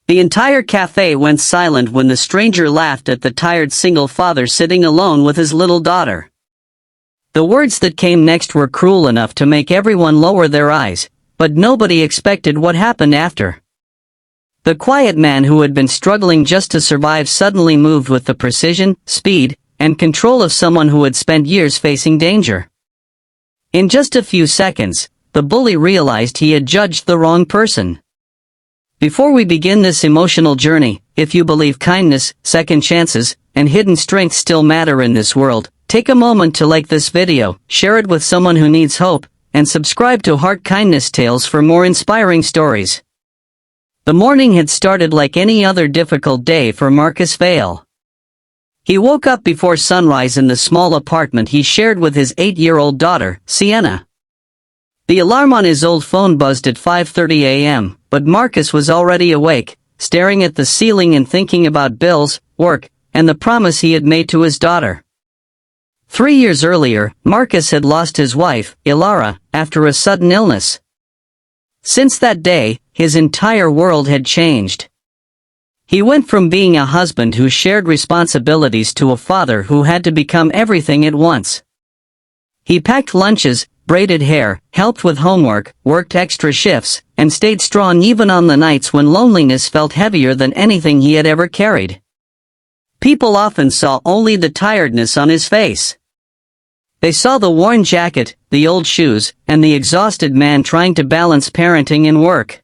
The entire cafe went silent when the stranger laughed at the tired single father sitting alone with his little daughter. The words that came next were cruel enough to make everyone lower their eyes, but nobody expected what happened after. The quiet man who had been struggling just to survive suddenly moved with the precision, speed, and control of someone who had spent years facing danger. In just a few seconds, the bully realized he had judged the wrong person. Before we begin this emotional journey, if you believe kindness, second chances, and hidden strengths still matter in this world, take a moment to like this video, share it with someone who needs hope, and subscribe to Heart Kindness Tales for more inspiring stories. The morning had started like any other difficult day for Marcus Vale. He woke up before sunrise in the small apartment he shared with his 8-year-old daughter, Sienna. The alarm on his old phone buzzed at 5:30 a.m., but Marcus was already awake, staring at the ceiling and thinking about bills, work, and the promise he had made to his daughter. 3 years earlier, Marcus had lost his wife, Ilara, after a sudden illness. Since that day, his entire world had changed. He went from being a husband who shared responsibilities to a father who had to become everything at once. He packed lunches, braided hair, helped with homework, worked extra shifts, and stayed strong even on the nights when loneliness felt heavier than anything he had ever carried. People often saw only the tiredness on his face. They saw the worn jacket, the old shoes, and the exhausted man trying to balance parenting and work.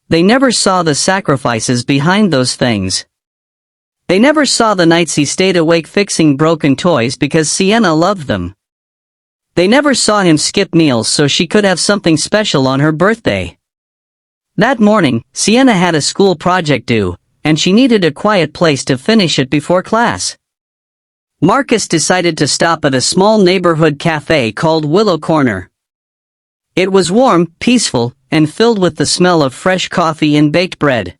They never saw the sacrifices behind those things. They never saw the nights he stayed awake fixing broken toys because Sienna loved them. They never saw him skip meals so she could have something special on her birthday. That morning, Sienna had a school project due, and she needed a quiet place to finish it before class. Marcus decided to stop at a small neighborhood cafe called Willow Corner. It was warm, peaceful, and filled with the smell of fresh coffee and baked bread.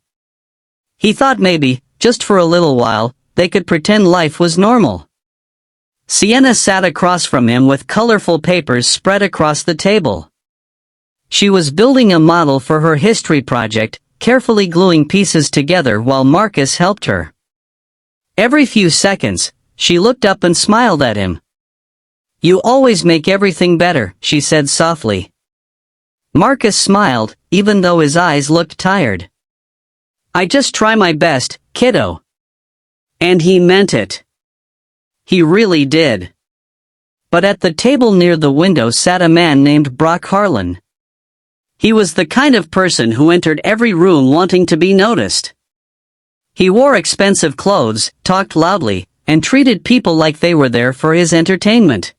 He thought maybe, just for a little while, they could pretend life was normal. Sienna sat across from him with colorful papers spread across the table. She was building a model for her history project, carefully gluing pieces together while Marcus helped her. Every few seconds, she looked up and smiled at him. "You always make everything better," she said softly. Marcus smiled, even though his eyes looked tired. "I just try my best, kiddo." And he meant it. He really did. But at the table near the window sat a man named Brock Harlan. He was the kind of person who entered every room wanting to be noticed. He wore expensive clothes, talked loudly, and treated people like they were there for his entertainment.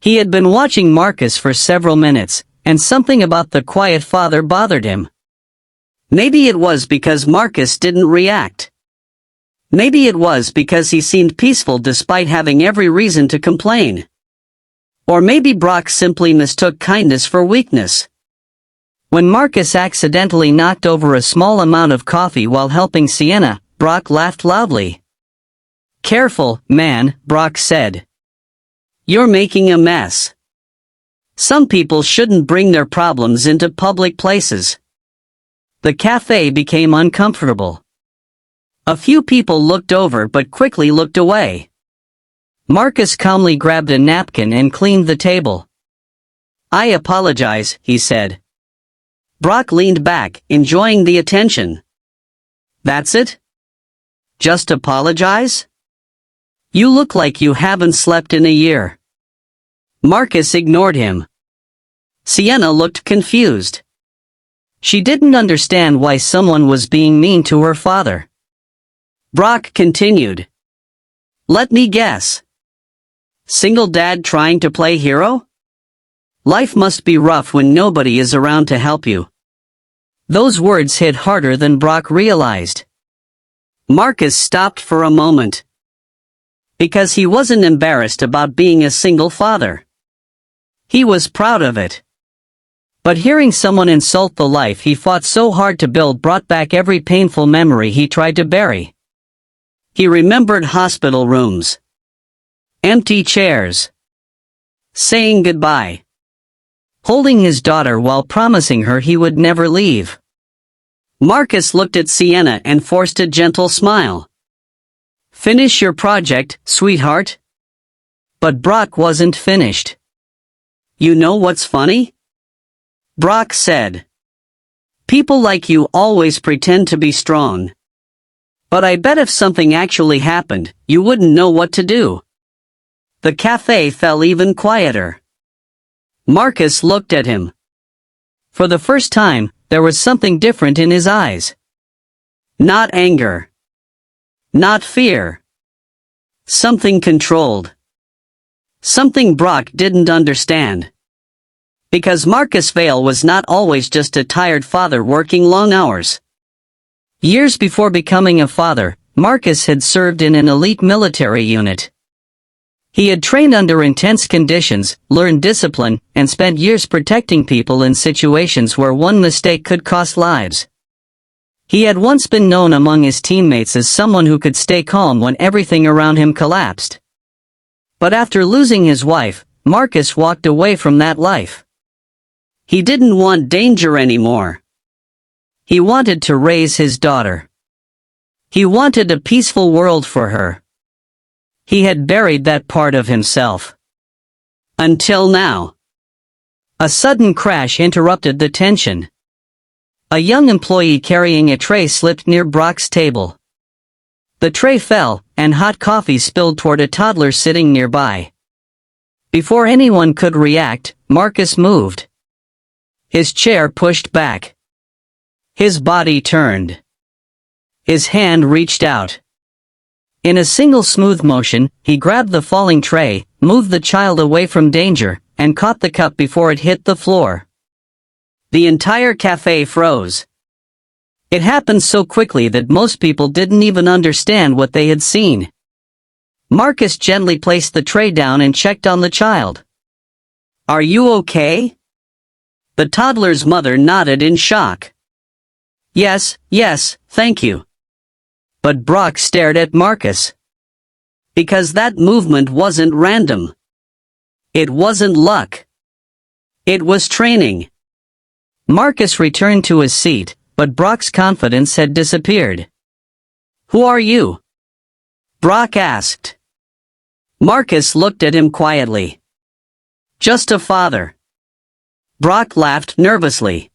He had been watching Marcus for several minutes, and something about the quiet father bothered him. Maybe it was because Marcus didn't react. Maybe it was because he seemed peaceful despite having every reason to complain. Or maybe Brock simply mistook kindness for weakness. When Marcus accidentally knocked over a small amount of coffee while helping Sienna, Brock laughed loudly. "Careful, man," Brock said. "You're making a mess. Some people shouldn't bring their problems into public places." The cafe became uncomfortable. A few people looked over but quickly looked away. Marcus calmly grabbed a napkin and cleaned the table. "I apologize," he said. Brock leaned back, enjoying the attention. "That's it? Just apologize? You look like you haven't slept in a year." Marcus ignored him. Sienna looked confused. She didn't understand why someone was being mean to her father. Brock continued. "Let me guess. Single dad trying to play hero? Life must be rough when nobody is around to help you." Those words hit harder than Brock realized. Marcus stopped for a moment. Because he wasn't embarrassed about being a single father. He was proud of it. But hearing someone insult the life he fought so hard to build brought back every painful memory he tried to bury. He remembered hospital rooms. Empty chairs. Saying goodbye. Holding his daughter while promising her he would never leave. Marcus looked at Sienna and forced a gentle smile. Finish your project, sweetheart? But Brock wasn't finished. You know what's funny? Brock said. People like you always pretend to be strong. But I bet if something actually happened, you wouldn't know what to do. The cafe fell even quieter. Marcus looked at him. For the first time, there was something different in his eyes. Not anger. Not fear. Something controlled. Something Brock didn't understand. Because Marcus Vale was not always just a tired father working long hours. Years before becoming a father, Marcus had served in an elite military unit. He had trained under intense conditions, learned discipline, and spent years protecting people in situations where one mistake could cost lives. He had once been known among his teammates as someone who could stay calm when everything around him collapsed. But after losing his wife, Marcus walked away from that life. He didn't want danger anymore. He wanted to raise his daughter. He wanted a peaceful world for her. He had buried that part of himself. Until now. A sudden crash interrupted the tension. A young employee carrying a tray slipped near Brock's table. The tray fell, and hot coffee spilled toward a toddler sitting nearby. Before anyone could react, Marcus moved. His chair pushed back. His body turned. His hand reached out. In a single smooth motion, he grabbed the falling tray, moved the child away from danger, and caught the cup before it hit the floor. The entire cafe froze. It happened so quickly that most people didn't even understand what they had seen. Marcus gently placed the tray down and checked on the child. Are you okay? The toddler's mother nodded in shock. Yes, thank you. But Brock stared at Marcus. Because that movement wasn't random. It wasn't luck. It was training. Marcus returned to his seat, but Brock's confidence had disappeared. Who are you? Brock asked. Marcus looked at him quietly. Just a father. Brock laughed nervously.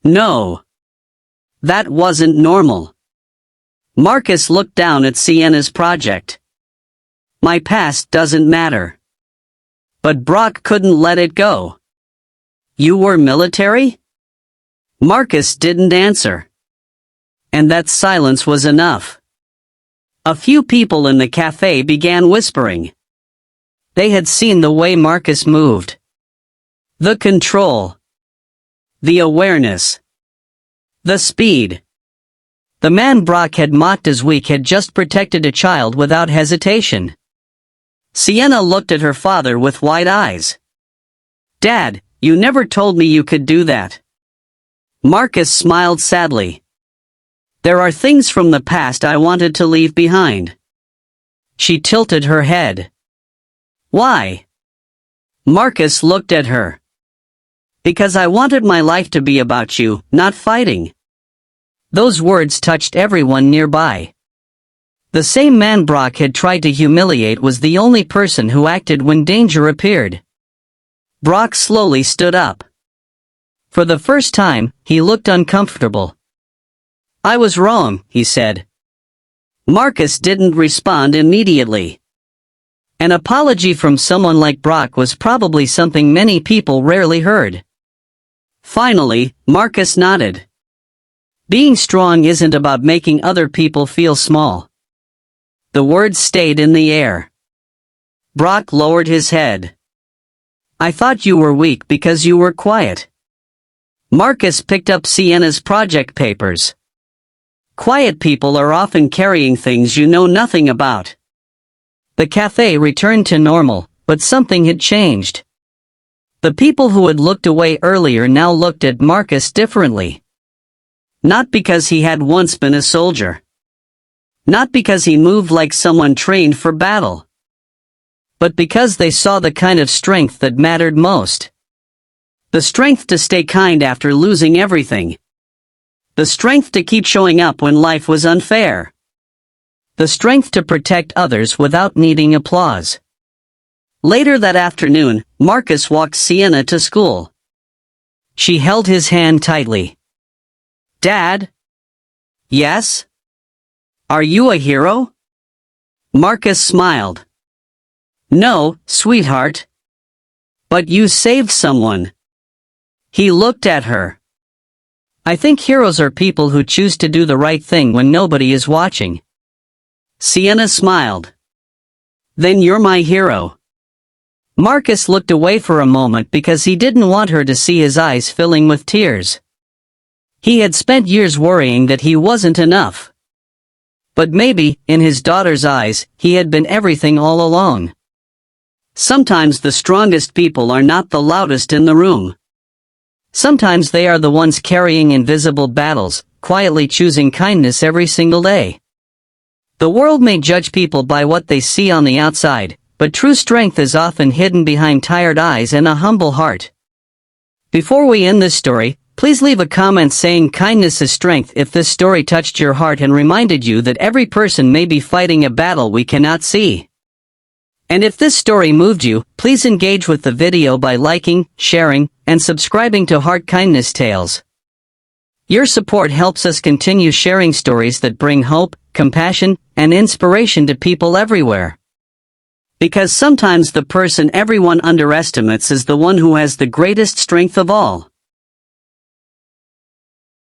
No. That wasn't normal. Marcus looked down at Sienna's project. My past doesn't matter. But Brock couldn't let it go. You were military? Marcus didn't answer. And that silence was enough. A few people in the cafe began whispering. They had seen the way Marcus moved. The control. The awareness. The speed. The man Brock had mocked as weak had just protected a child without hesitation. Sienna looked at her father with wide eyes. Dad, you never told me you could do that. Marcus smiled sadly. There are things from the past I wanted to leave behind. She tilted her head. Why? Marcus looked at her. Because I wanted my life to be about you, not fighting. Those words touched everyone nearby. The same man Brock had tried to humiliate was the only person who acted when danger appeared. Brock slowly stood up. For the first time, he looked uncomfortable. I was wrong, he said. Marcus didn't respond immediately. An apology from someone like Brock was probably something many people rarely heard. Finally, Marcus nodded. Being strong isn't about making other people feel small. The words stayed in the air. Brock lowered his head. I thought you were weak because you were quiet. Marcus picked up Sienna's project papers. Quiet people are often carrying things you know nothing about. The cafe returned to normal, but something had changed. The people who had looked away earlier now looked at Marcus differently. Not because he had once been a soldier. Not because he moved like someone trained for battle. But because they saw the kind of strength that mattered most. The strength to stay kind after losing everything. The strength to keep showing up when life was unfair. The strength to protect others without needing applause. Later that afternoon, Marcus walked Sienna to school. She held his hand tightly. "Dad?" "Yes?" "Are you a hero?" Marcus smiled. "No, sweetheart. But you saved someone." He looked at her. "I think heroes are people who choose to do the right thing when nobody is watching." Sienna smiled. "Then you're my hero." Marcus looked away for a moment because he didn't want her to see his eyes filling with tears. He had spent years worrying that he wasn't enough. But maybe, in his daughter's eyes, he had been everything all along. Sometimes the strongest people are not the loudest in the room. Sometimes they are the ones carrying invisible battles, quietly choosing kindness every single day. The world may judge people by what they see on the outside, but true strength is often hidden behind tired eyes and a humble heart. Before we end this story, please leave a comment saying kindness is strength if this story touched your heart and reminded you that every person may be fighting a battle we cannot see. And if this story moved you, please engage with the video by liking, sharing, and subscribing to Heart Kindness Tales. Your support helps us continue sharing stories that bring hope, compassion, and inspiration to people everywhere. Because sometimes the person everyone underestimates is the one who has the greatest strength of all.